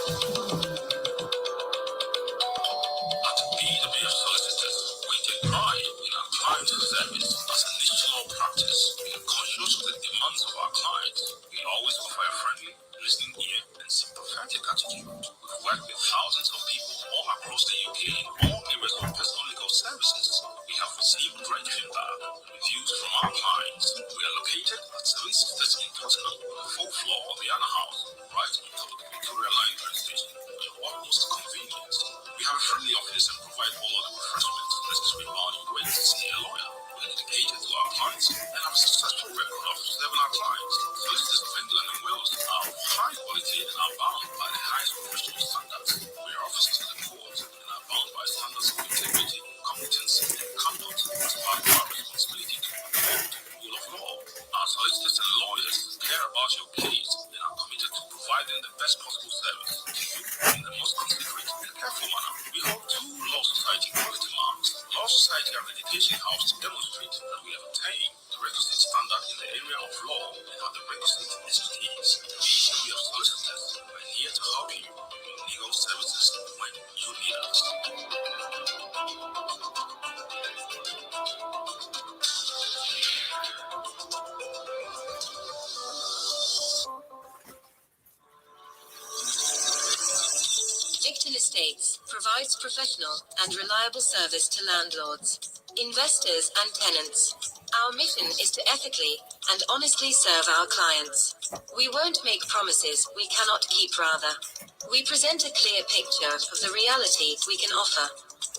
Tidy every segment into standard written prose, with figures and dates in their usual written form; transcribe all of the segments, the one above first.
At BWF Solicitors, we take pride in our client service as a niche law practice. We are conscious of the demands of our clients. We always offer a friendly, listening ear and sympathetic attitude. We've worked with thousands of people all across the UK in all areas of personal legal services. We have received great feedback and reviews from our clients. We are located at 760 in Tottenham, on the 4th floor of the Anna House, right on top of the Victoria Line train station, and utmost convenience. We have a friendly office and provide all of the refreshments necessary while you wait to see a lawyer. We are dedicated to our clients and have a successful record of serving our clients. Solicitors of England and Wales are of high quality and are bound by the highest professional standards. We are officers to the court and are bound by standards of integrity, competence, and conduct as part of our responsibility to uphold the rule of law. Our solicitors and lawyers care about your case and are committed to providing the best possible service to you in the most considerate and careful manner. We hold 2 Law Society quality marks, Law Society Accreditation House, to demonstrate that we have attained the requisite standard in the area of law and have the requisite expertise. We are solicitors. We're here to help you with your legal services when you need us. Victor Estates provides professional and reliable service to landlords, investors, and tenants. Our mission is to ethically and honestly serve our clients. We won't make promises we cannot keep, rather. We present a clear picture of the reality we can offer.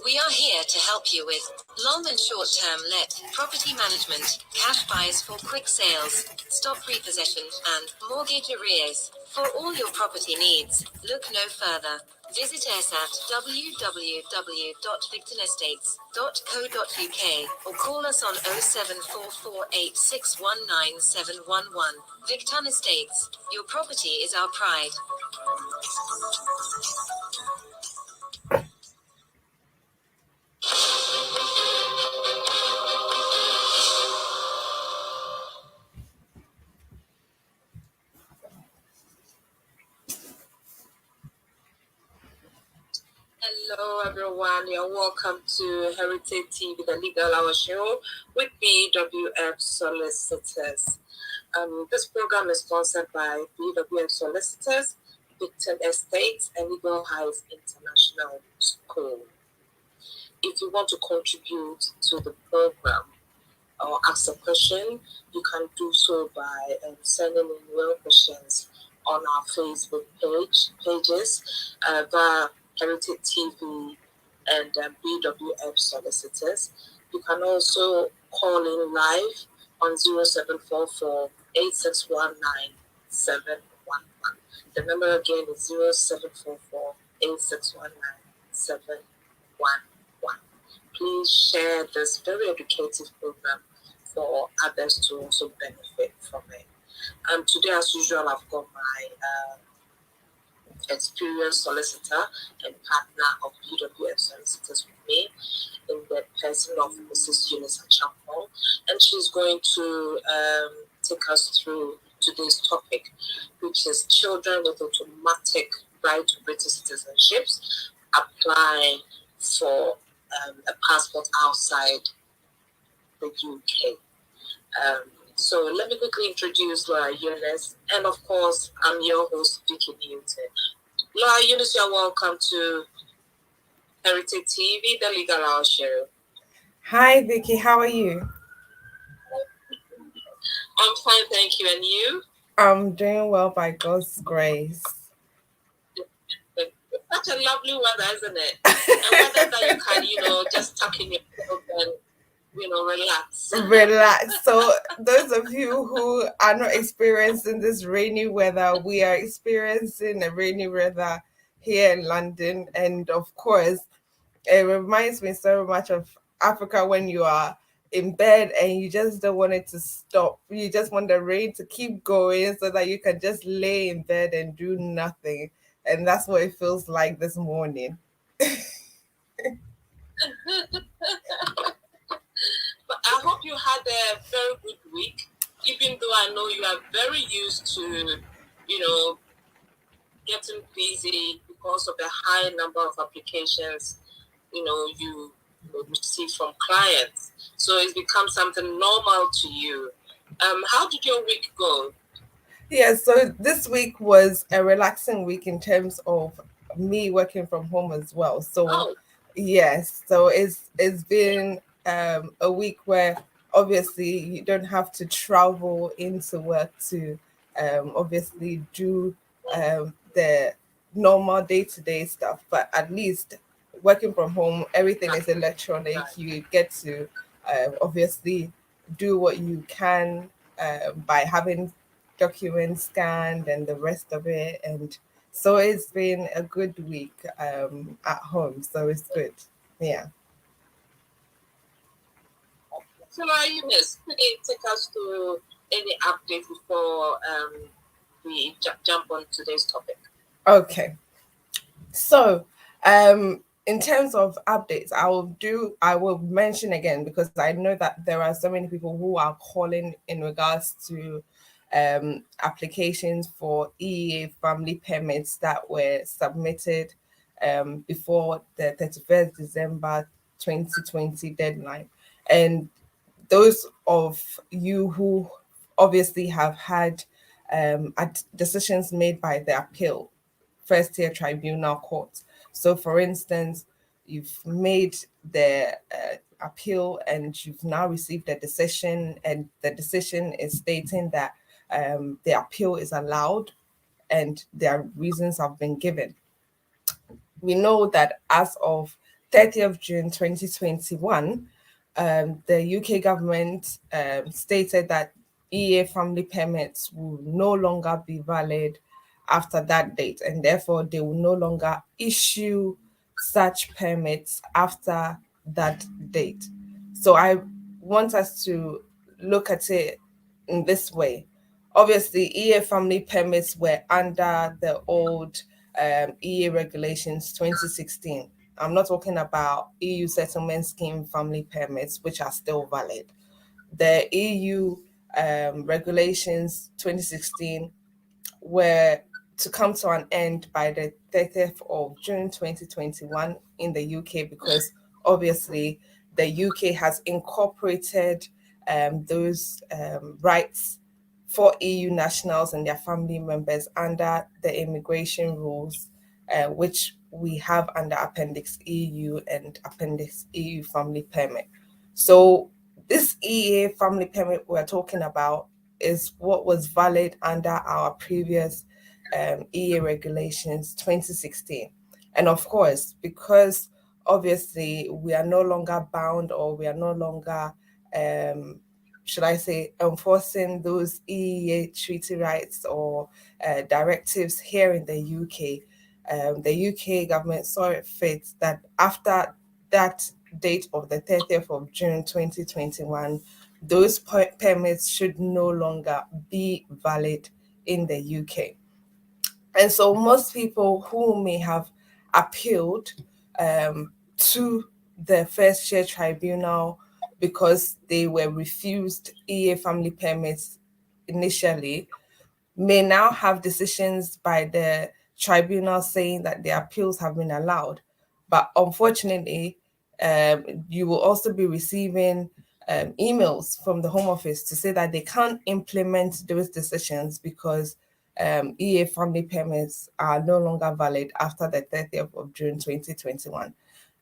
We are here to help you with long and short-term let, property management, cash buys for quick sales, stop repossession, and mortgage arrears. For all your property needs, look no further. Visit us at www.victonestates.co.uk or call us on 07448619711. Victon Estates, your property is our pride. Hello everyone, you're welcome to Heritage TV, the Legal Hour Show with BWF Solicitors. This program is sponsored by BWF Solicitors, Victon Estates, and Legal Heights International School. If you want to contribute to the program or ask a question, you can do so by sending in your questions on our Facebook pages via Heritage TV and BWF Solicitors. You can also call in live on 0744 8619 The number again is 0744 8619 Please share this very educative program for others to also benefit from it. Today, as usual, I've got my experienced solicitor and partner of BWF Solicitors with me in the person of Mrs. Eunice Achampong, and she's going to take us through today's topic, which is children with automatic right to British citizenships applying for a passport outside the UK. So let me quickly introduce Laura Eunice, and of course, I'm your host, Vicky Newton. Laura Eunice, you're welcome to Heritage TV, the Legal Hour Show. Hi, Vicky. How are you? I'm fine, thank you. And you? I'm doing well by God's grace. Such a lovely weather, isn't it? A weather that you can, just tuck in yourself and, relax. Relax. So those of you who are not experiencing this rainy weather, we are experiencing a rainy weather here in London. And of course, it reminds me so much of Africa when you are in bed and you just don't want it to stop. You just want the rain to keep going so that you can just lay in bed and do nothing. And that's what it feels like this morning. But I hope you had a very good week, even though I know you are very used to, getting busy because of the high number of applications, you receive from clients. So it's become something normal to you. How did your week go? Yeah, so this week was a relaxing week in terms of me working from home as well. So Oh, yes, so it's been a week where obviously you don't have to travel into work to obviously do the normal day-to-day stuff, but at least working from home, everything is electronic. right. You get to obviously do what you can by having documents scanned and the rest of it. And so it's been a good week at home. So it's good. Yeah. So, Eunice, could you take us to any update before we jump on today's topic? Okay. So, in terms of updates, I will mention again because I know that there are so many people who are calling in regards to applications for EEA family permits that were submitted before the 31st December 2020 deadline. And those of you who obviously have had decisions made by the appeal first tier tribunal court. So, for instance, you've made the appeal and you've now received a decision, and the decision is stating that the appeal is allowed and their reasons have been given. We know that as of 30th of June 2021, the UK government stated that EA family permits will no longer be valid after that date, and therefore they will no longer issue such permits after that date. So I want us to look at it in this way. Obviously, EA family permits were under the old EA regulations 2016. I'm not talking about EU settlement scheme family permits, which are still valid. The EU regulations 2016 were to come to an end by the 30th of June 2021 in the UK because obviously the UK has incorporated those rights for EU nationals and their family members under the immigration rules, which we have under Appendix EU and Appendix EU family permit. So, this EEA family permit we're talking about is what was valid under our previous EA regulations 2016. And of course, because obviously we are no longer bound or we are no longer should I say, enforcing those EEA treaty rights or directives here in the UK, the UK government saw it fit that after that date of the 30th of June 2021, those permits should no longer be valid in the UK. And so most people who may have appealed to the first year tribunal because they were refused EA family permits initially may now have decisions by the tribunal saying that their appeals have been allowed. But unfortunately, you will also be receiving emails from the Home Office to say that they can't implement those decisions because EA family permits are no longer valid after the 30th of June 2021.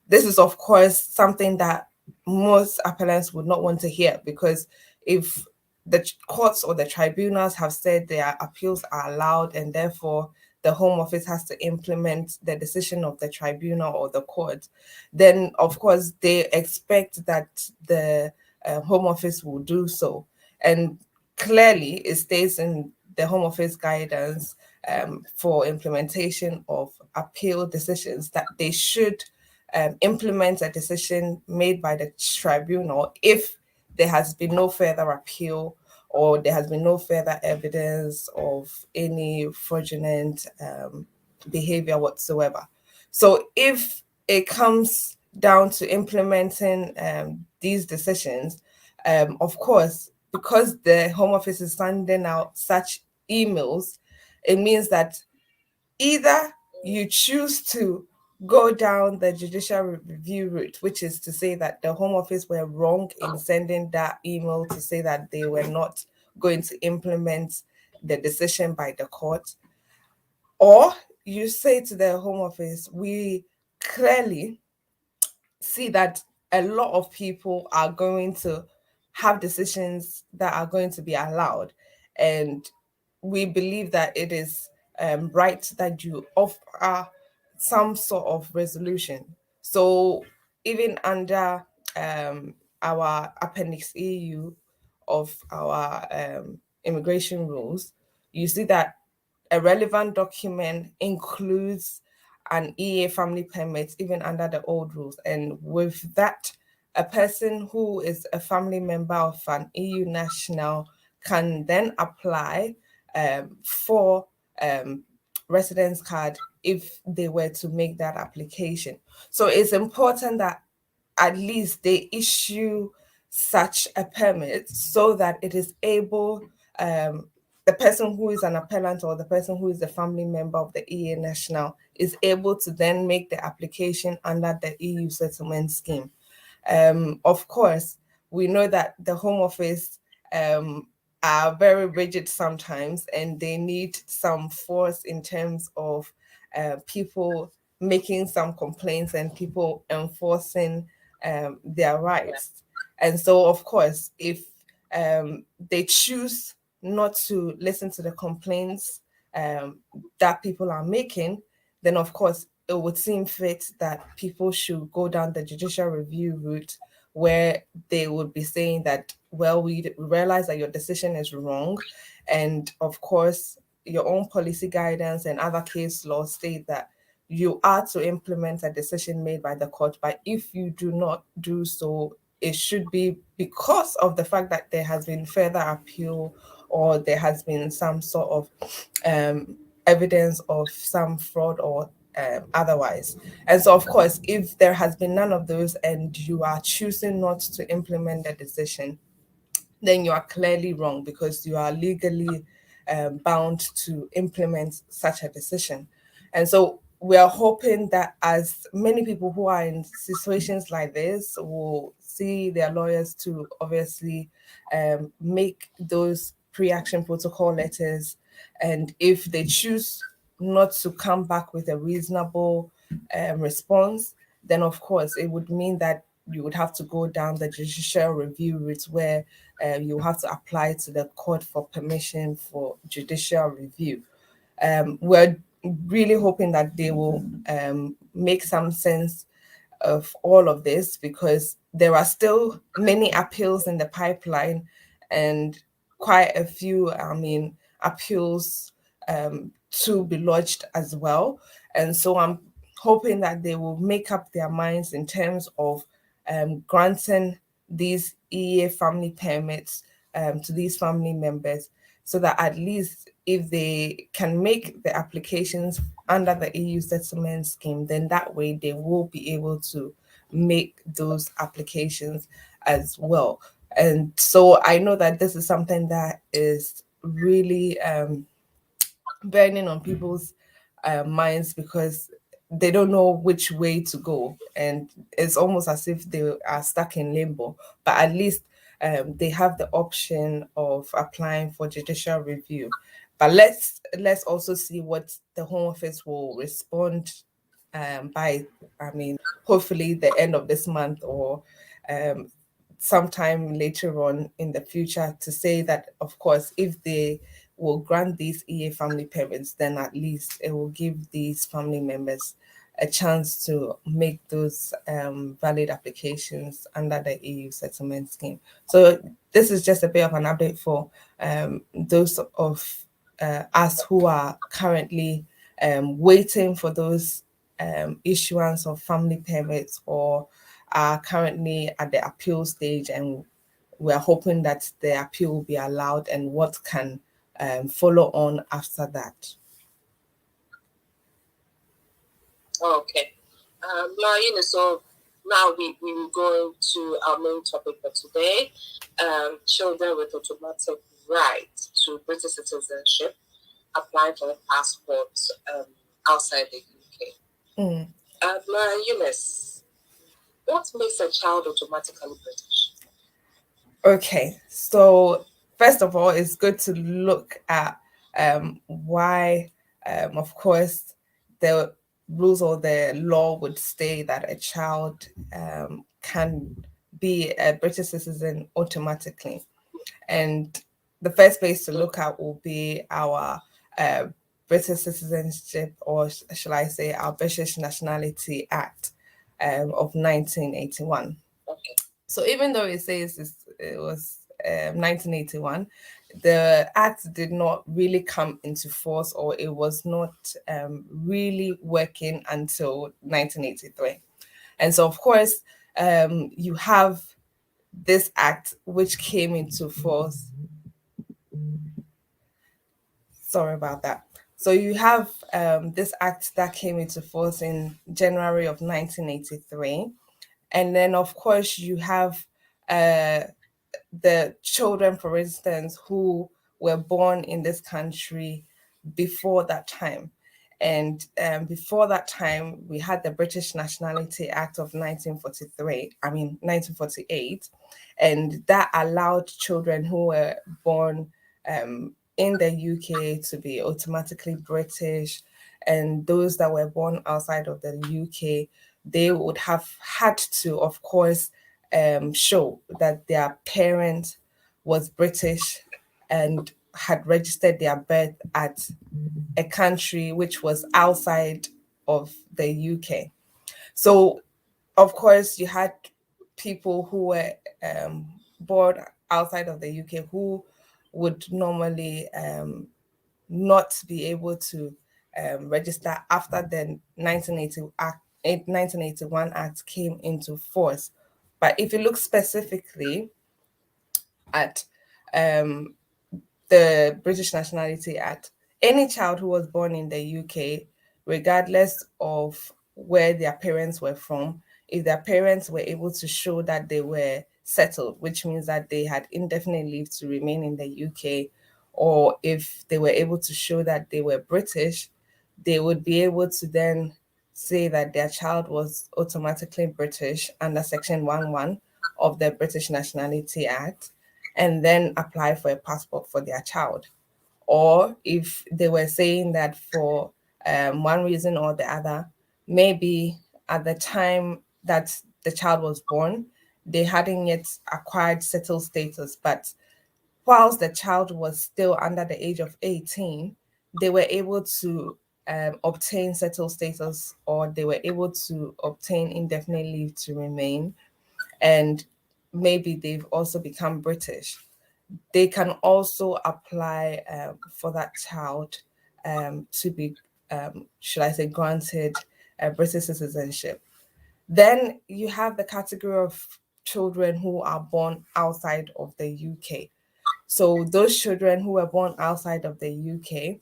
This is, of course, something that most appellants would not want to hear because if the courts or the tribunals have said their appeals are allowed and therefore the Home Office has to implement the decision of the tribunal or the court, then of course they expect that the Home Office will do so. And clearly, it states in the Home Office guidance for implementation of appeal decisions that they should implement a decision made by the tribunal if there has been no further appeal or there has been no further evidence of any fraudulent behavior whatsoever. So if it comes down to implementing these decisions, of course, because the Home Office is sending out such emails, it means that Either you choose to go down the judicial review route, which is to say that the Home Office were wrong in sending that email to say that they were not going to implement the decision by the court, or you say to the Home Office, we clearly see that a lot of people are going to have decisions that are going to be allowed. And we believe that it is right that you offer some sort of resolution. So, even under our Appendix EU of our immigration rules, you see that a relevant document includes an EA family permit, even under the old rules. And with that, a person who is a family member of an EU national can then apply for residence card if they were to make that application. So it's important that at least they issue such a permit so that it is able, the person who is an appellant or the person who is a family member of the EA national is able to then make the application under the EU settlement scheme. Of course, we know that the Home Office are very rigid sometimes, and they need some force in terms of people making some complaints and people enforcing their rights. And so, of course, if they choose not to listen to the complaints that people are making, then of course it would seem fit that people should go down the judicial review route, where they would be saying that, well, we realize that your decision is wrong. And of course, your own policy guidance and other case laws state that you are to implement a decision made by the court. But if you do not do so, it should be because of the fact that there has been further appeal, or there has been some sort of evidence of some fraud or otherwise. And so, of course, if there has been none of those and you are choosing not to implement the decision, then you are clearly wrong, because you are legally bound to implement such a decision. And so we are hoping that as many people who are in situations like this will see their lawyers to obviously make those pre-action protocol letters. And if they choose not to come back with a reasonable response, then of course it would mean that you would have to go down the judicial review route, where you have to apply to the court for permission for judicial review. We're really hoping that they will make some sense of all of this, because there are still many appeals in the pipeline, and quite a few, appeals to be lodged as well. And so I'm hoping that they will make up their minds in terms of granting these EA family permits to these family members, so that at least if they can make the applications under the EU settlement scheme, then that way they will be able to make those applications as well. And so I know that this is something that is really burning on people's minds, because they don't know which way to go, and it's almost as if they are stuck in limbo. But at least they have the option of applying for judicial review. But let's also see what the Home Office will respond by, hopefully the end of this month, or um, sometime later on in the future, to say that, of course, if they will grant these EA family permits, then at least it will give these family members a chance to make those valid applications under the EU settlement scheme. So this is just a bit of an update for those of us who are currently waiting for those issuance of family permits, or are currently at the appeal stage, and we're hoping that the appeal will be allowed, and what can follow on after that. Okay. Now, so now we will go to our main topic for today. Children with automatic right to British citizenship applying for a passport outside the UK. Mm. Eunice, what makes a child automatically British? Okay, so first of all, it's good to look at why, of course, the rules or the law would say that a child can be a British citizen automatically. And the first place to look at will be our uh, British Citizenship, or shall I say, our British Nationality Act of 1981. Okay. So even though it says it was 1981, the act did not really come into force, or it was not really working until 1983. And so, of course, you have this act which came into force. Sorry about that. So you have this act that came into force in January of 1983. And then, of course, you have uh, the children, for instance, who were born in this country before that time. And before that time, we had the British Nationality Act of 1948, and that allowed children who were born in the UK to be automatically British, and those that were born outside of the UK, they would have had to, of course, show that their parent was British and had registered their birth at a country which was outside of the UK. So, of course, you had people who were born outside of the UK who would normally not be able to register after the 1981 Act came into force. But if you look specifically at um, the British Nationality Act, any child who was born in the UK, regardless of where their parents were from, if their parents were able to show that they were settled, which means that they had indefinite leave to remain in the UK, or if they were able to show that they were British, they would be able to then say that their child was automatically British under Section 11 of the British Nationality Act, and then apply for a passport for their child. Or if they were saying that for one reason or the other, maybe at the time that the child was born, they hadn't yet acquired settled status, but whilst the child was still under the age of 18, they were able to obtain settled status, or they were able to obtain indefinite leave to remain, and maybe they've also become British. They can also apply for that child to be, should I say, granted British citizenship. Then you have the category of children who are born outside of the UK. So those children who were born outside of the UK,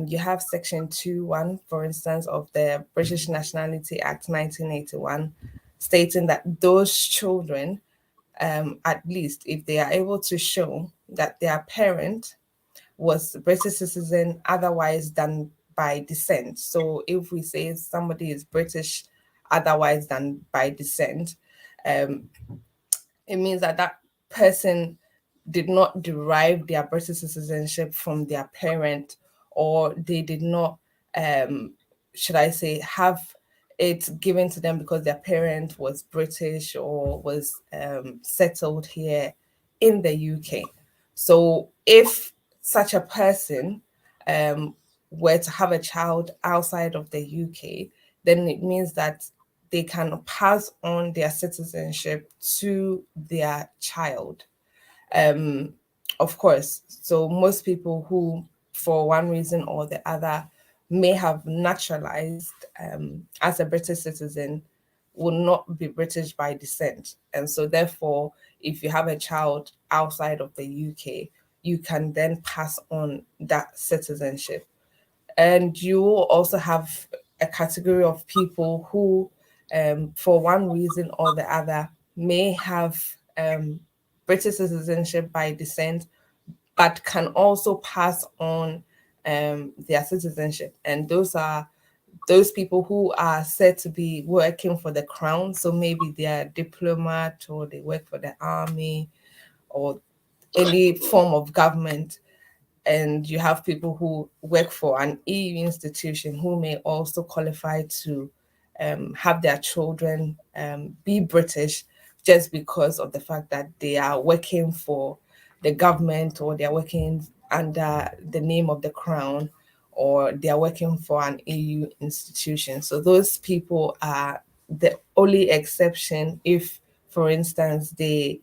you have Section 2(1), for instance, of the British Nationality Act 1981, stating that those children, at least if they are able to show that their parent was a British citizen otherwise than by descent. So if we say somebody is British otherwise than by descent, um, it means that that person did not derive their British citizenship from their parent, or they did not, should I say, have it given to them because their parent was British or was settled here in the UK. So if such a person were to have a child outside of the UK, then it means that they can pass on their citizenship to their child. Um, of course, so most people who, for one reason or the other, may have naturalized as a British citizen will not be British by descent. And so, therefore, if you have a child outside of the UK, you can then pass on that citizenship. And you will also have a category of people who, for one reason or the other, may have British citizenship by descent, but can also pass on their citizenship. And those are those people who are said to be working for the crown. So maybe they are diplomat or they work for the army or any form of government. And you have people who work for an EU institution who may also qualify to have their children be British just because of the fact that they are working for the government or they are working under the name of the crown or they are working for an EU institution. So those people are the only exception if, for instance, they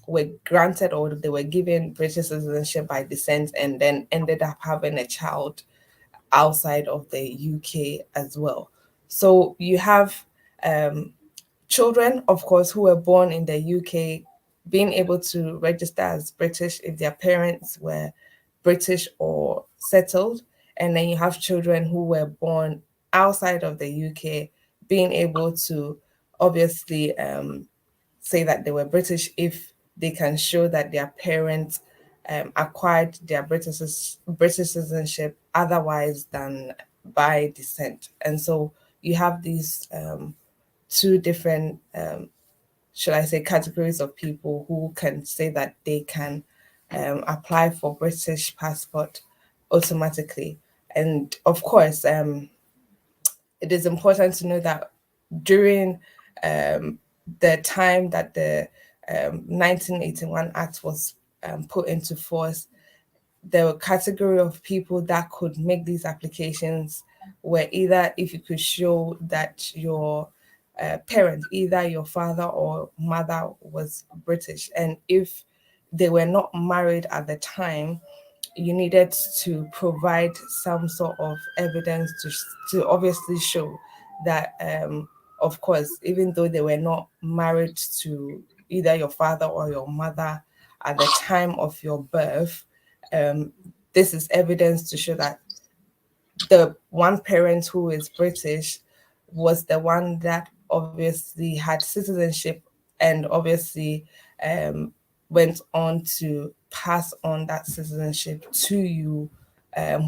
were granted or they were given British citizenship by descent and then ended up having a child outside of the UK as well. So you have children, of course, who were born in the UK being able to register as British if their parents were British or settled. And then you have children who were born outside of the UK being able to obviously say that they were British if they can show that their parents acquired their British citizenship otherwise than by descent. And so you have these two different, should I say, categories of people who can say that they can apply for British passport automatically. And of course, it is important to know that during the time that the 1981 Act was put into force, the category of people that could make these applications were either if you could show that your parent, either your father or mother, was British, and if they were not married at the time, you needed to provide some sort of evidence to obviously show that of course, even though they were not married to either your father or your mother at the time of your birth, um, this is evidence to show that the one parent who is British was the one that obviously had citizenship and obviously um, went on to pass on that citizenship to you,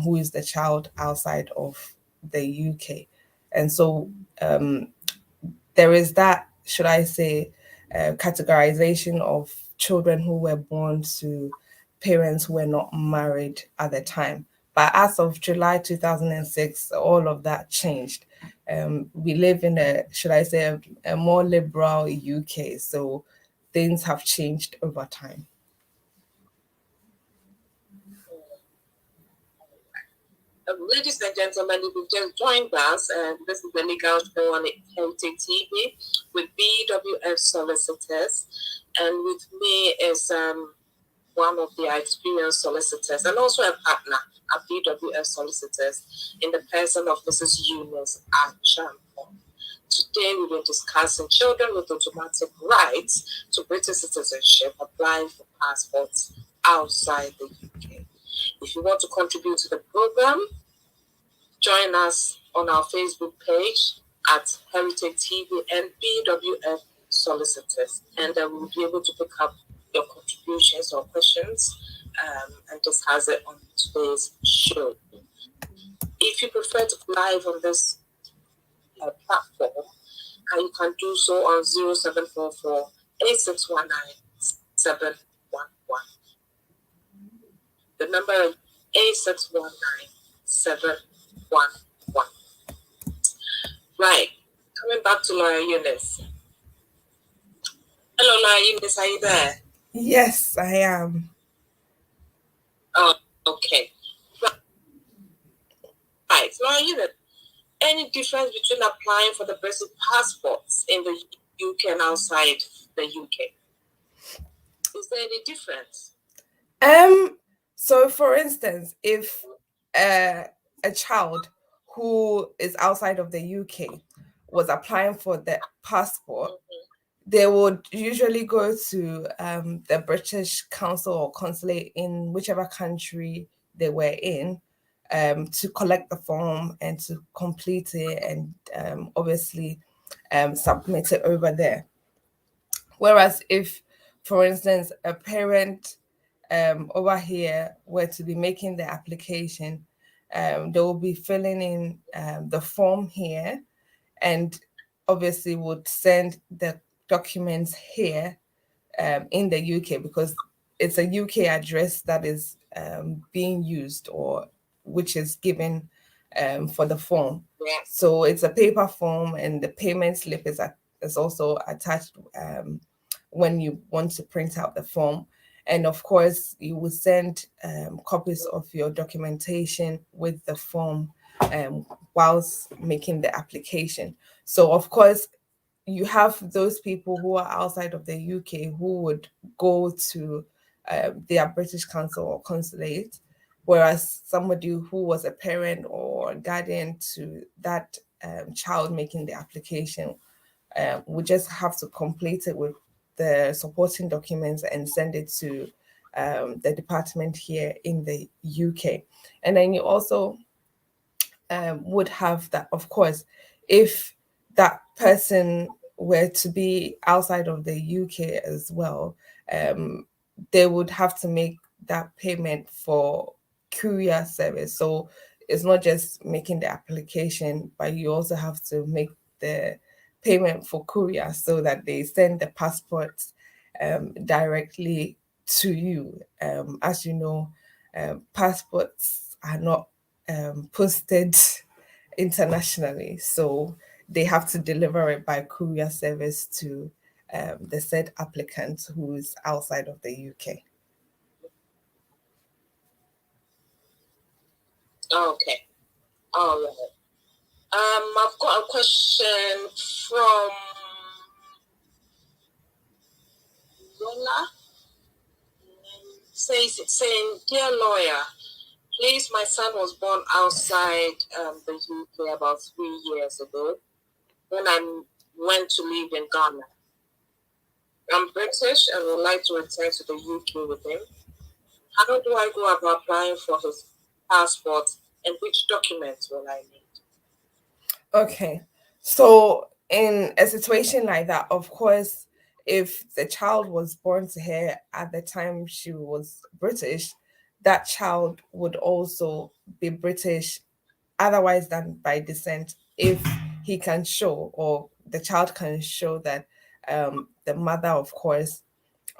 who is the child outside of the UK. And so there is that, should I say, categorization of children who were born to parents who were not married at the time. But as of July 2006, all of that changed. We live in a, should I say, a more liberal UK. So things have changed over time. Ladies and gentlemen, if you've just joined us, this is the Legal Show on Heritage TV with BWF Solicitors. And with me is one of the experienced solicitors and also a partner at BWF Solicitors in the person of Mrs. Eunice Achampong. Today we will be discussing children with automatic rights to British citizenship applying for passports outside the UK. If you want to contribute to the program, join us on our Facebook page at Heritage TV and BWF Solicitors, and we'll be able to pick up your contributions or questions and discuss it on today's show. If you prefer to live on this platform, you can do so on 0744 8619 711. The number is 8619 711. Right. Coming back to Laura Eunice. Hello, Laura Eunice, are you there? Yes, I am. Oh, okay. Right. Laura Eunice, any difference between applying for the British passports in the UK and outside the UK? Is there any difference? So for instance, if a child who is outside of the UK was applying for the passport, they would usually go to the British Council or consulate in whichever country they were in to collect the form and to complete it and obviously submit it over there. Whereas if, for instance, a parent over here were to be making the application they will be filling in the form here, and obviously would send the documents here in the UK, because it's a UK address that is being used, or which is given for the form. Yeah. So it's a paper form, and the payment slip is also attached when you want to print out the form. And of course, you will send copies of your documentation with the form whilst making the application. So, of course, you have those people who are outside of the UK who would go to their British consul or consulate, whereas somebody who was a parent or guardian to that child making the application would just have to complete it with the supporting documents and send it to the department here in the UK. And then you also would have that, of course, if that person were to be outside of the UK as well, um, they would have to make that payment for courier service. So it's not just making the application, but you also have to make the payment for courier so that they send the passports directly to you. As you know, passports are not posted internationally, so they have to deliver it by courier service to the said applicant who is outside of the UK. Okay. All right. I've got a question from Lola. Saying, dear lawyer, please, my son was born outside the UK about 3 years ago when I went to live in Ghana. I'm British and would like to return to the UK with him. How do I go about applying for his passport, and which documents will I need? Okay, so in a situation like that, of course, if the child was born to her at the time she was British, that child would also be British otherwise than by descent, if he can show, or the child can show that the mother, of course,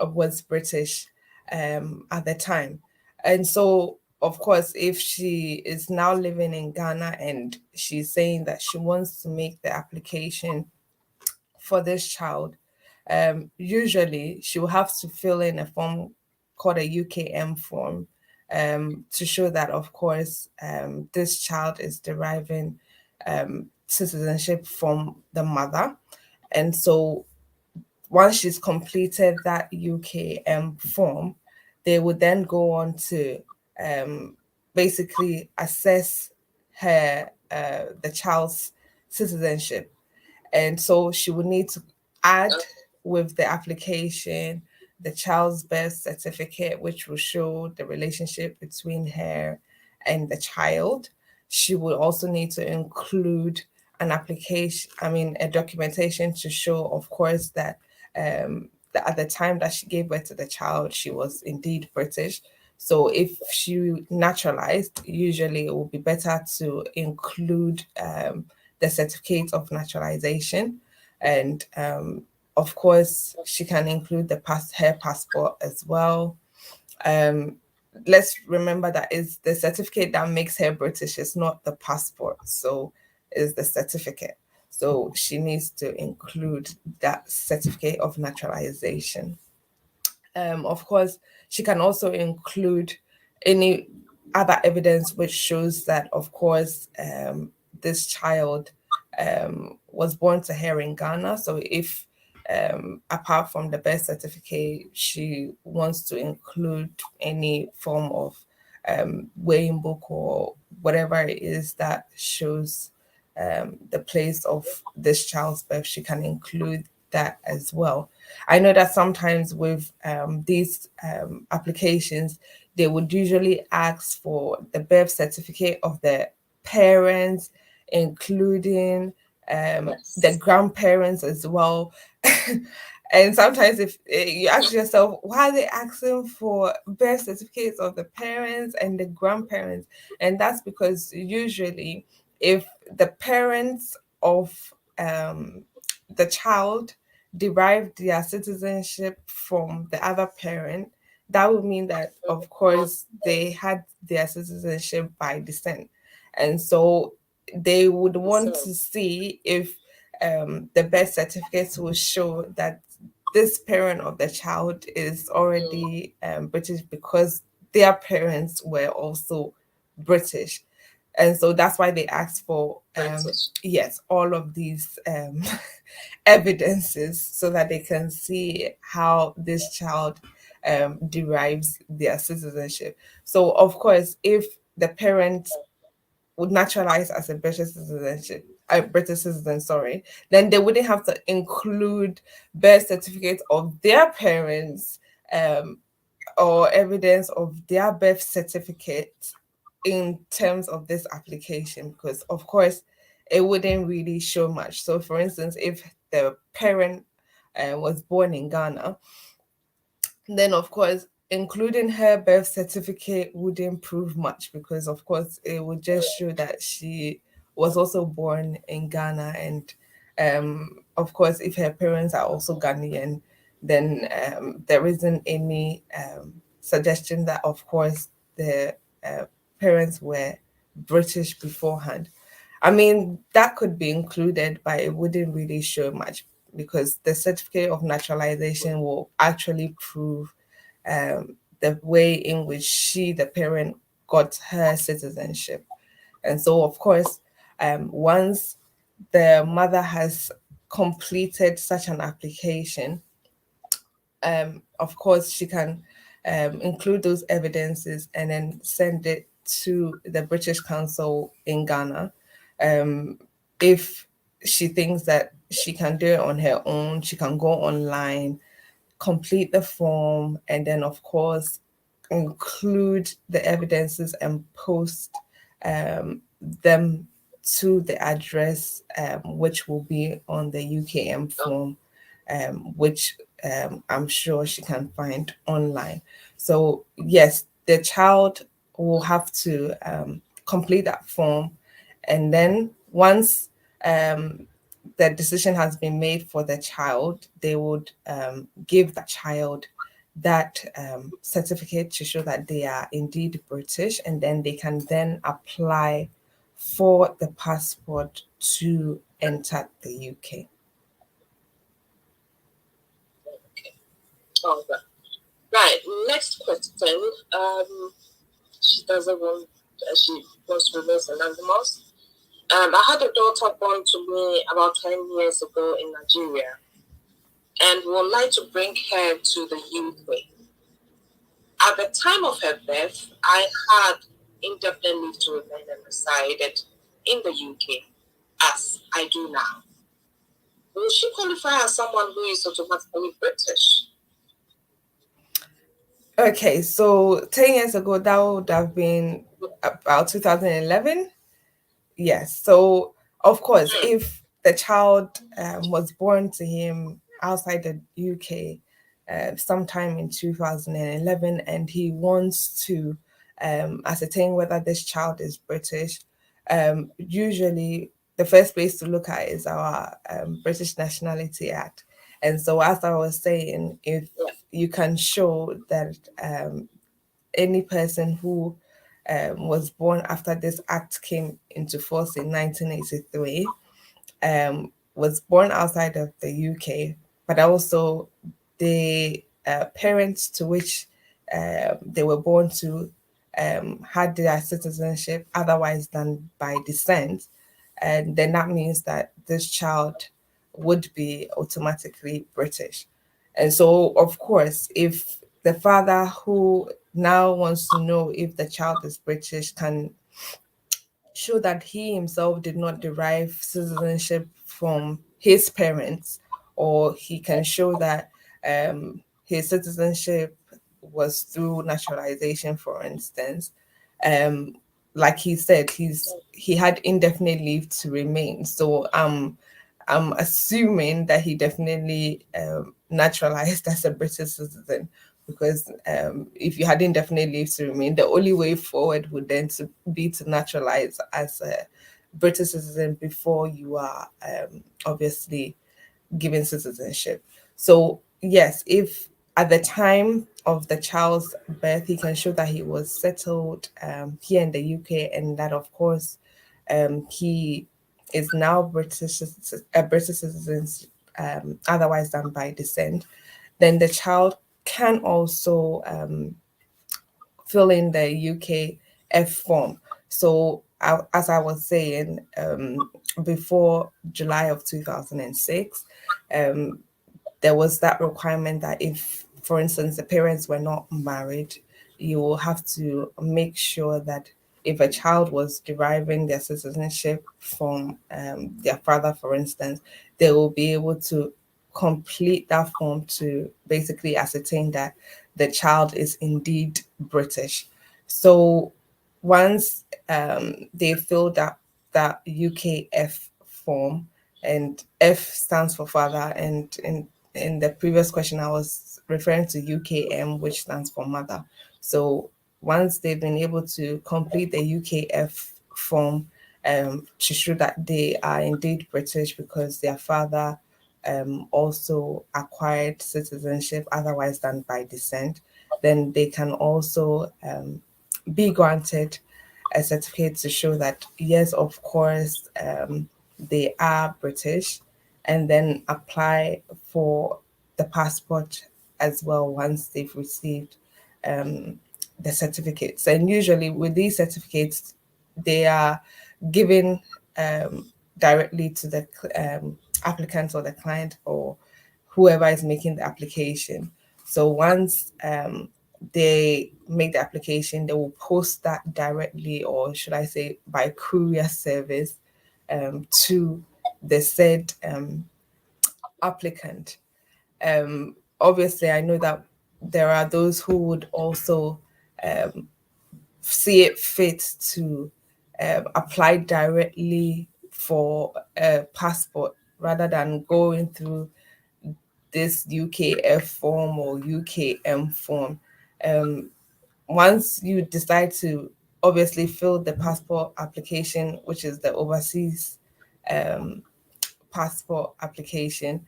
was British at the time. And so, of course, if she is now living in Ghana and she's saying that she wants to make the application for this child, usually she will have to fill in a form called a UKM form to show that, of course, this child is deriving citizenship from the mother. And so once she's completed that UKM form, they would then go on to basically assess her the child's citizenship. And so she would need to add with the application the child's birth certificate, which will show the relationship between her and the child. She would also need to include an application, I mean, a documentation to show, of course, that at the time that she gave birth to the child, she was indeed British. So if she naturalized, usually it would be better to include the certificate of naturalization. And of course, she can include her passport as well. Let's remember that it's the certificate that makes her British. It's not the passport. So it's the certificate. So she needs to include that certificate of naturalization. Of course, she can also include any other evidence which shows that, of course, this child was born to her in Ghana. So if apart from the birth certificate, she wants to include any form of weighing book or whatever it is that shows the place of this child's birth, she can include that as well. I know that sometimes with these applications, they would usually ask for the birth certificate of the parents, including the grandparents as well. And sometimes if you ask yourself, why are they asking for birth certificates of the parents and the grandparents? And that's because usually if the parents of the child derived their citizenship from the other parent, that would mean that, of course, they had their citizenship by descent. And so they would want So, to see if the birth certificates will show that this parent of the child is already British because their parents were also British. And so that's why they asked for British. yes, all of these evidences so that they can see how this child derives their citizenship. So of course, if the parent would naturalize as a British citizen, sorry, then they wouldn't have to include birth certificates of their parents um, or evidence of their birth certificate in terms of this application, because of course it wouldn't really show much. So for instance, if the parent was born in Ghana, then of course including her birth certificate wouldn't prove much, because of course it would just show that she was also born in Ghana. And of course if her parents are also Ghanaian, then there isn't any suggestion that of course the uh, parents were British beforehand. I mean, that could be included, but it wouldn't really show much, because the certificate of naturalization will actually prove the way in which she, the parent, got her citizenship. And so, of course, once the mother has completed such an application, of course, she can include those evidences and then send it to the British Council in Ghana. If she thinks that she can do it on her own, she can go online, complete the form, and then, of course, include the evidences and post them to the address, which will be on the UKM form, which I'm sure she can find online. So, yes, the child will have to complete that form. And then once the decision has been made for the child, they would give the child that certificate to show that they are indeed British, and then they can then apply for the passport to enter the UK. All right. Right. Next question. She doesn't want. She wants to remain anonymous. I had a daughter born to me about 10 years ago in Nigeria, and would like to bring her to the UK. At the time of her birth, I had indefinite leave to remain and resided in the UK, as I do now. Will she qualify as someone who is automatically British? Okay, so 10 years ago, that would have been about 2011. Yes. So, of course, if the child was born to him outside the UK sometime in 2011, and he wants to ascertain whether this child is British, usually the first place to look at is our British Nationality Act. And so, as I was saying, if you can show that any person who was born after this act came into force in 1983, was born outside of the UK, but also the parents to which they were born to had their citizenship otherwise than by descent, and then that means that this child would be automatically British. And so, of course, if the father who now wants to know if the child is British can show that he himself did not derive citizenship from his parents, or he can show that his citizenship was through naturalization, for instance. Um, like he said, he had indefinite leave to remain. So I'm assuming that he definitely naturalized as a British citizen, because if you had indefinite leave to remain, the only way forward would then to be to naturalize as a British citizen before you are obviously given citizenship. So yes, if at the time of the child's birth he can show that he was settled here in the UK, and that of course he is now a British citizen, otherwise than by descent, then the child can also fill in the UKF form. So, as I was saying, before July of 2006, um, there was that requirement that if, for instance, the parents were not married, you will have to make sure that if a child was deriving their citizenship from their father, for instance, they will be able to complete that form to basically ascertain that the child is indeed British. So once they fill that UKF form, and F stands for father, and in the previous question I was referring to UKM, which stands for mother. So once they've been able to complete the UKF form to show that they are indeed British because their father also acquired citizenship otherwise than by descent, then they can also be granted a certificate to show that yes, of course, they are British, and then apply for the passport as well once they've received the certificates. And usually with these certificates, they are given directly to the applicant or the client or whoever is making the application. So once they make the application, they will post that directly, or should I say, by courier service to the said applicant. Obviously, I know that there are those who would also see it fit to apply directly for a passport rather than going through this UKF form or UKM form. Um, Once you decide to obviously fill the passport application, which is the overseas passport application,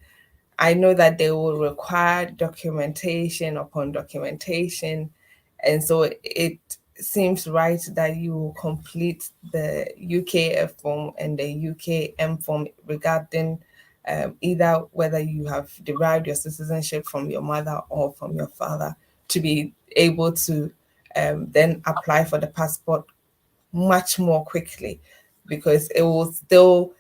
I know that they will require documentation upon documentation. And so it seems right that you complete the UKF form and the UKM form regarding either whether you have derived your citizenship from your mother or from your father, to be able to then apply for the passport much more quickly, because it will still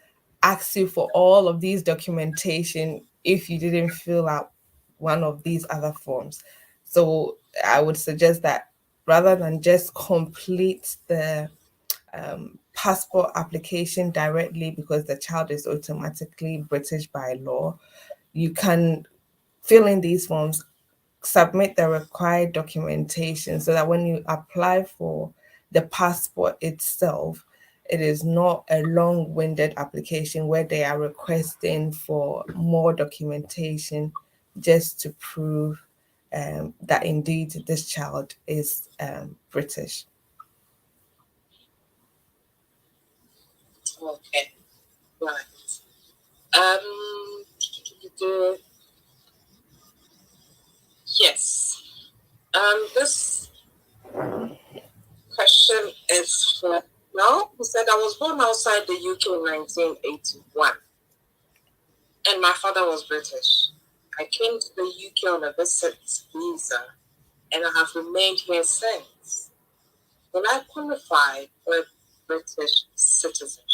ask you for all of these documentation if you didn't fill out one of these other forms. So I would suggest that rather than just complete the passport application directly because the child is automatically British by law, you can fill in these forms, submit the required documentation so that when you apply for the passport itself, it is not a long winded application where they are requesting for more documentation just to prove that indeed this child is British. Okay, right. Um, yes. This question is for now. He said, I was born outside the UK in 1981, and my father was British. I came to the UK on a visit visa, and I have remained here since. Will I qualify for British citizenship?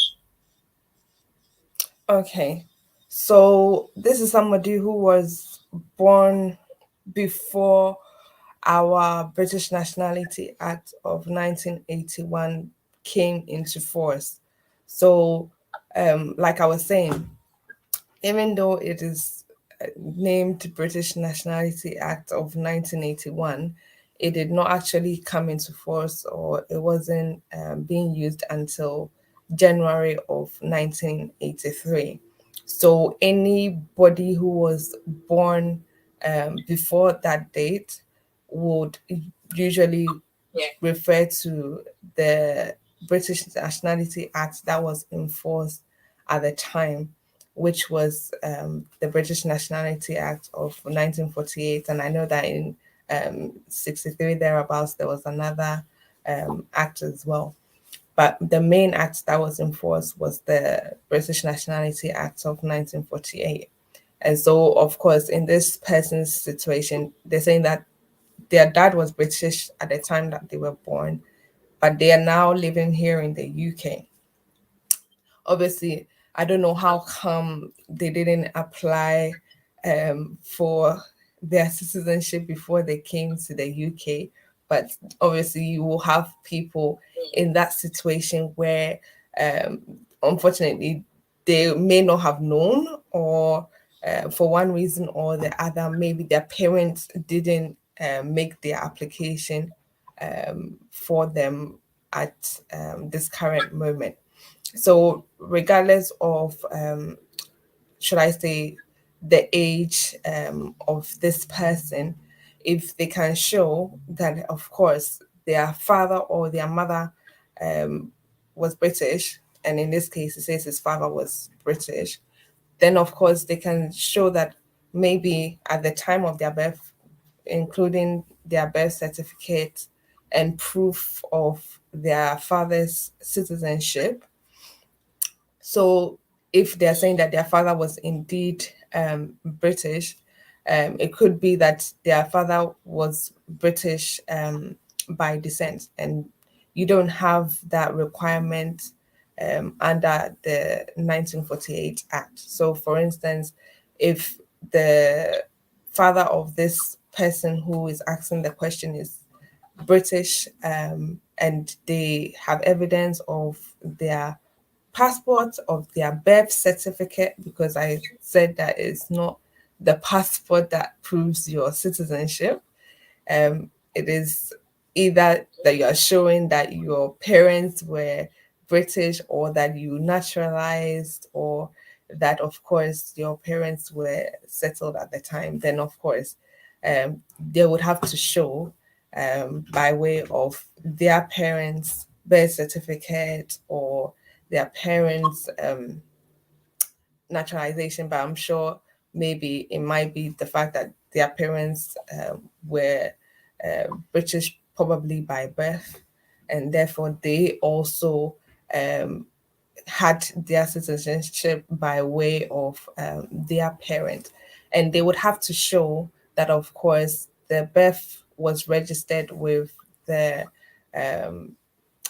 Okay, so this is somebody who was born before our British Nationality Act of 1981 came into force. So, like I was saying, even though it is named British Nationality Act of 1981, it did not actually come into force, or it wasn't being used until January of 1983. So anybody who was born before that date would usually refer to the British Nationality Act that was enforced at the time, which was the British Nationality Act of 1948. And I know that in 63 thereabouts, there was another act as well. But the main act that was enforced was the British Nationality Act of 1948. And so, of course, in this person's situation, they're saying that their dad was British at the time that they were born, but they are now living here in the UK. Obviously, I don't know how come they didn't apply for their citizenship before they came to the UK, but obviously you will have people in that situation where unfortunately they may not have known, or for one reason or the other, maybe their parents didn't make their application for them at this current moment. So regardless of should I say the age of this person, if they can show that of course their father or their mother was British, and in this case it says his father was British, then of course they can show that maybe at the time of their birth, including their birth certificate and proof of their father's citizenship. So if they're saying that their father was indeed British, it could be that their father was British by descent, and you don't have that requirement under the 1948 Act. So, for instance, if the father of this person who is asking the question is British, and they have evidence of their passport, of their birth certificate, because I said that it's not the passport that proves your citizenship. It is either that you are showing that your parents were British, or that you naturalized, or that of course your parents were settled at the time. Then of course they would have to show by way of their parents' birth certificate or their parents' naturalization. But I'm sure maybe it might be the fact that their parents were British, probably by birth, and therefore they also had their citizenship by way of their parent. And they would have to show that, of course, the birth was registered with the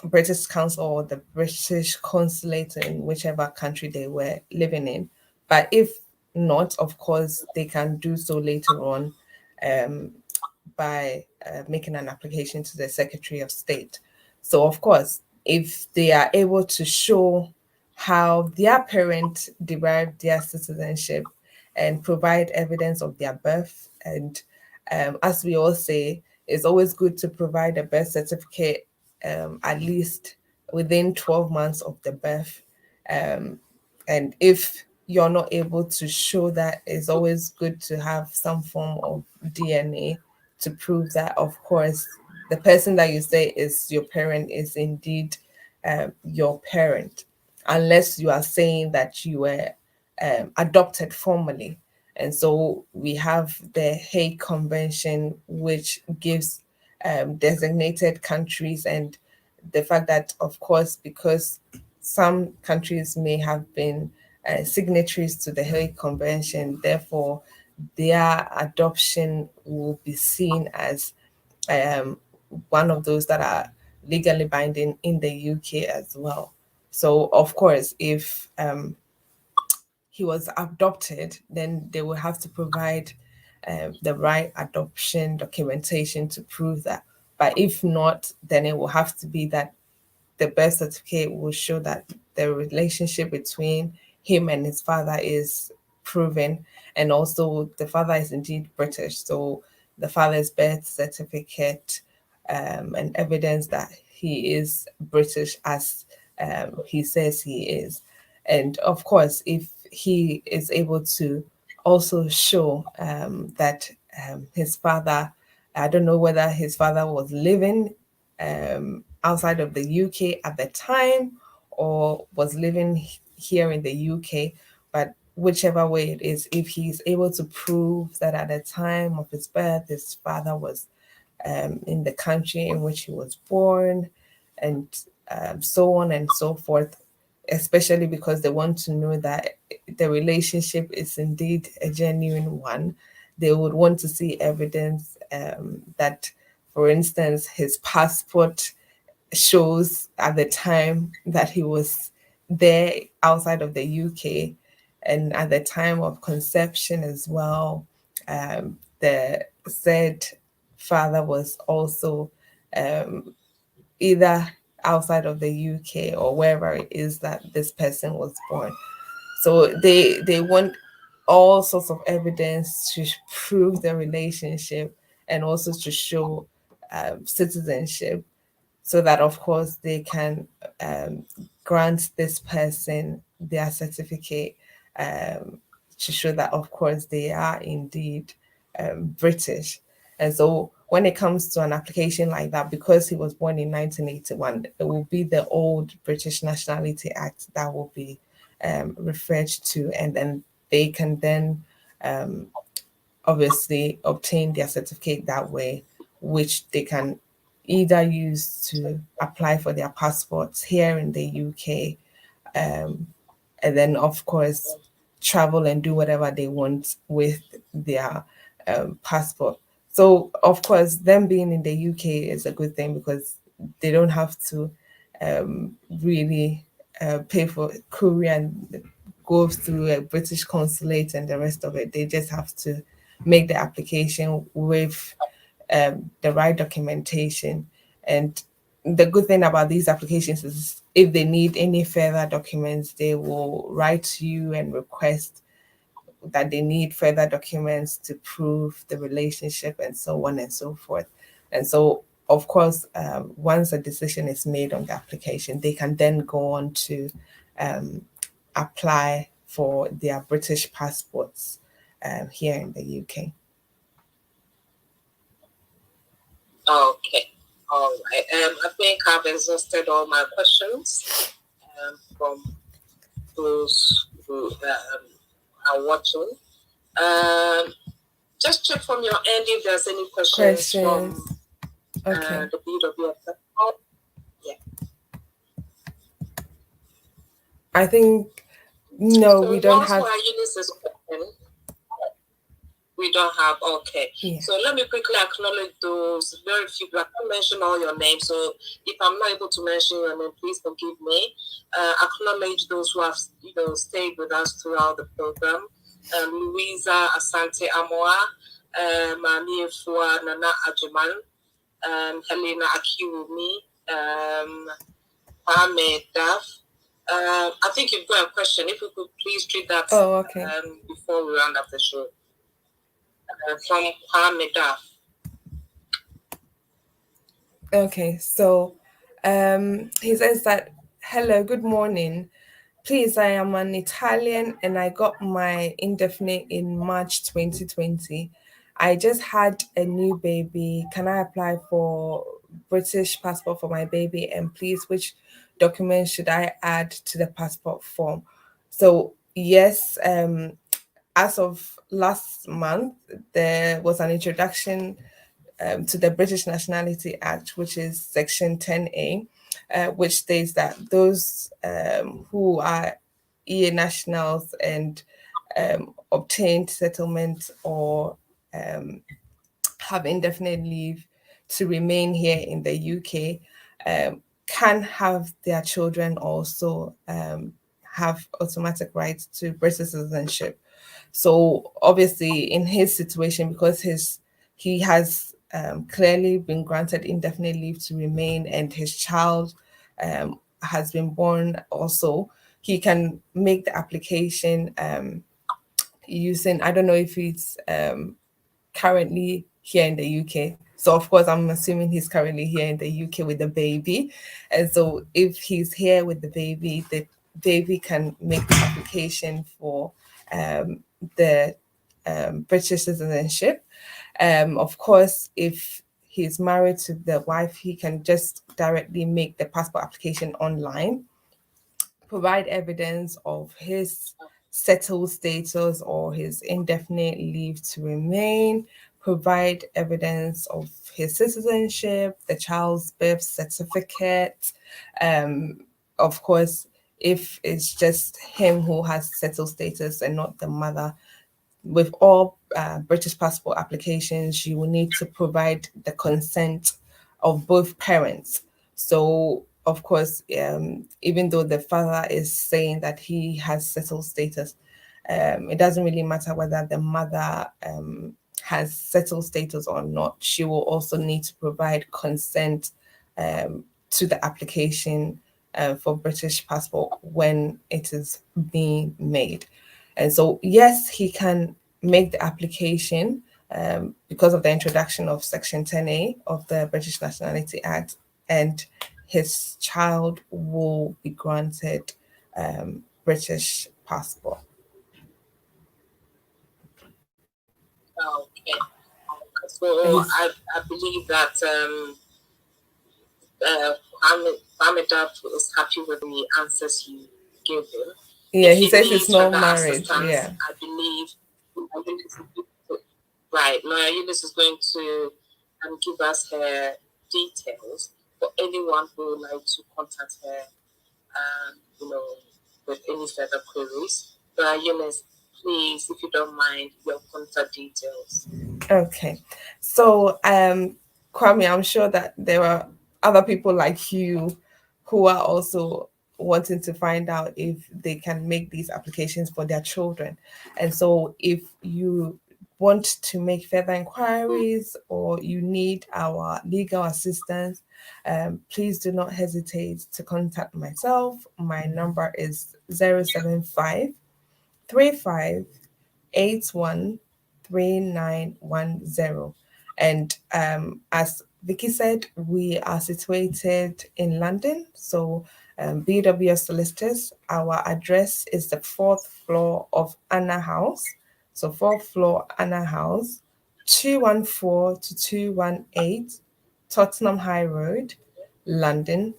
British Council or the British consulate in whichever country they were living in. But if not, of course, they can do so later on by making an application to the Secretary of State. So, of course, if they are able to show how their parent derived their citizenship and provide evidence of their birth, and as we all say, it's always good to provide a birth certificate at least within 12 months of the birth. And if you're not able to show that, it's always good to have some form of DNA to prove that, of course, the person that you say is your parent is indeed your parent, unless you are saying that you were adopted formally. And so we have the Hague Convention, which gives designated countries, and the fact that, of course, because some countries may have been signatories to the Hague Convention, therefore their adoption will be seen as um, one of those that are legally binding in the UK as well. So, of course, if he was adopted, then they will have to provide the right adoption documentation to prove that. But if not, then it will have to be that the birth certificate will show that the relationship between him and his father is proven, and also the father is indeed British. So the father's birth certificate and evidence that he is British as he says he is. And of course, if he is able to also show that his father, I don't know whether his father was living outside of the UK at the time or was living here in the UK, but whichever way it is, if he's able to prove that at the time of his birth, his father was in the country in which he was born, and so on and so forth, especially because they want to know that the relationship is indeed a genuine one. They would want to see evidence that, for instance, his passport shows at the time that he was there outside of the UK, and at the time of conception as well, the said father was also either outside of the UK or wherever it is that this person was born. So they want all sorts of evidence to prove the relationship and also to show citizenship, so that of course they can grant this person their certificate, to show that of course they are indeed British. And so when it comes to an application like that, because he was born in 1981, it will be the old British Nationality Act that will be referred to, and then they can then obviously obtain their certificate that way, which they can either use to apply for their passports here in the UK, and then of course travel and do whatever they want with their passport. So of course them being in the UK is a good thing, because they don't have to really pay for courier and go through a British consulate and the rest of it. They just have to make the application with the right documentation. And the good thing about these applications is if they need any further documents, they will write to you and request that they need further documents to prove the relationship and so on and so forth. And so, of course, once a decision is made on the application, they can then go on to apply for their British passports here in the UK. Okay. All right. I think I've exhausted all my questions from those who are watching. Just check from your end if there's any questions. From okay. The BWF. Yeah. I think no, so we don't have. We don't have. Okay. Yeah. So let me quickly acknowledge those very few. I can't mention all your names, so if I'm not able to mention your name, please forgive me. Acknowledge those who have stayed with us throughout the program. Louisa Asante Amoa, Mami Fua Nana Ajuman, Helena Akiwumi, Ahmed Daf. I think you've got a question. If we could please treat that before we round up the show. From Ahmed Daf. Okay, so he says that, hello, good morning. Please, I am an Italian and I got my indefinite in March 2020. I just had a new baby. Can I apply for British passport for my baby? And please, which documents should I add to the passport form? So yes, as of last month, there was an introduction to the British Nationality Act, which is Section 10A, which states that those who are EA nationals and obtained settlement or have indefinite leave to remain here in the UK can have their children also have automatic rights to British citizenship. So obviously in his situation, because he has clearly been granted indefinite leave to remain and his child has been born also, he can make the application using, I don't know if he's currently here in the UK. So of course, I'm assuming he's currently here in the UK with the baby. And so if he's here with the baby can make the application for the British citizenship. Of course, if he's married to the wife, he can just directly make the passport application online, provide evidence of his settled status or his indefinite leave to remain, provide evidence of his citizenship, the child's birth certificate. Of course, if it's just him who has settled status and not the mother, with all British passport applications, you will need to provide the consent of both parents. So, of course, even though the father is saying that he has settled status, it doesn't really matter whether the mother has settled status or not. She will also need to provide consent to the application for British passport when it is being made. And so, yes, he can make the application because of the introduction of Section 10A of the British Nationality Act, and his child will be granted British passport. Okay. So I believe that Kwame Dab is happy with the answers you gave him. Yeah, If he says needs he's not further married. assistance, Yeah. I believe right. Lawyer Eunice is going to give us her details for anyone who would like to contact her, with any further queries. Lawyer Eunice, please, if you don't mind, your contact details. Okay. So, Kwame, I'm sure that there are other people like you who are also wanting to find out if they can make these applications for their children. And so, if you want to make further inquiries or you need our legal assistance, please do not hesitate to contact myself. My number is 075 35 813910. And as Vicky said, we are situated in London. So BWF Solicitors, our address is the 4th floor of Anna House. So 4th floor Anna House, 214 to 218 Tottenham High Road, London.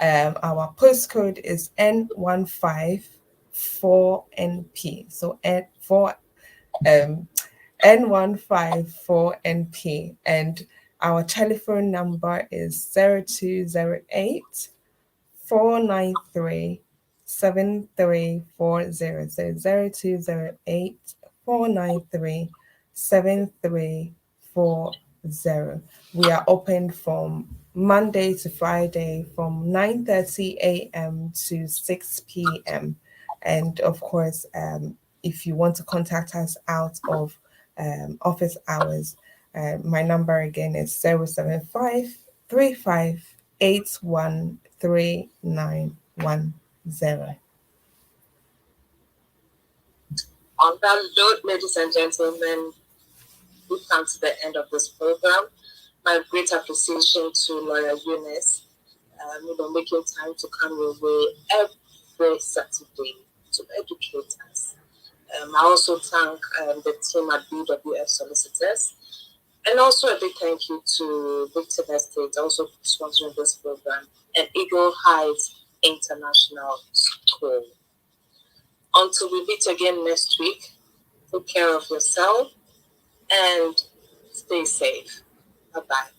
Our postcode is N154NP. So N154NP, and our telephone number is 0208 493 7340. So 0208 493 7340. We are open from Monday to Friday from 9:30 a.m. to 6 p.m. And of course, if you want to contact us out of office hours, my number again is 075 35 813910. On that note, ladies and gentlemen, we come to the end of this program. My great appreciation to Lawyer Eunice, making time to come your way every Saturday to educate us. I also thank the team at BWF Solicitors. And also a big thank you to Victor Estate, also sponsoring this program, and Eagle Heights International School. Until we meet again next week, take care of yourself and stay safe. Bye-bye.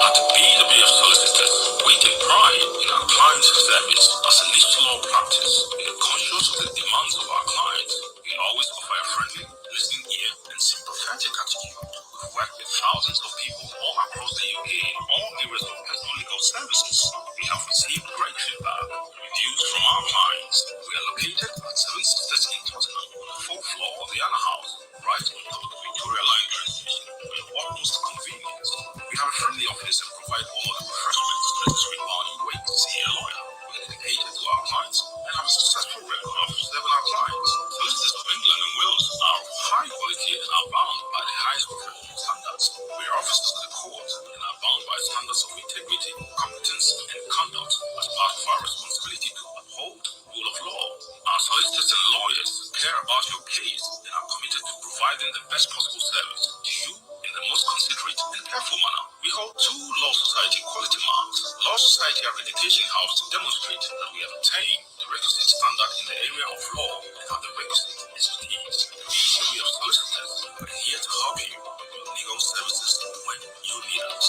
At BWF Solicitors, we take pride in our clients' service as a legal practice. We are conscious of the demands of our clients. We always offer a friendly, listening ear and sympathetic attitude. We've worked with thousands of people all across the UK in all areas of personal legal services. We have received great feedback, reviews from our clients. We are located at 7 Sisters in Tottenham, on the 4th floor of the Anna House, right on top of the Victoria Line train station, with utmost convenience. We have a friendly office and provide all of the refreshments necessary while you wait to see a lawyer. We are dedicated to our clients and have a successful record of serving our clients. Solicitors of England and Wales are of high quality Solicitors and lawyers care about your case and are committed to providing the best possible service to you in the most considerate and careful manner. We hold 2 Law Society quality marks, Law Society Accreditation House, to demonstrate that we have attained the requisite standard in the area of law and have the requisite expertise. BWF Solicitors are here to help you with your legal services when you need us.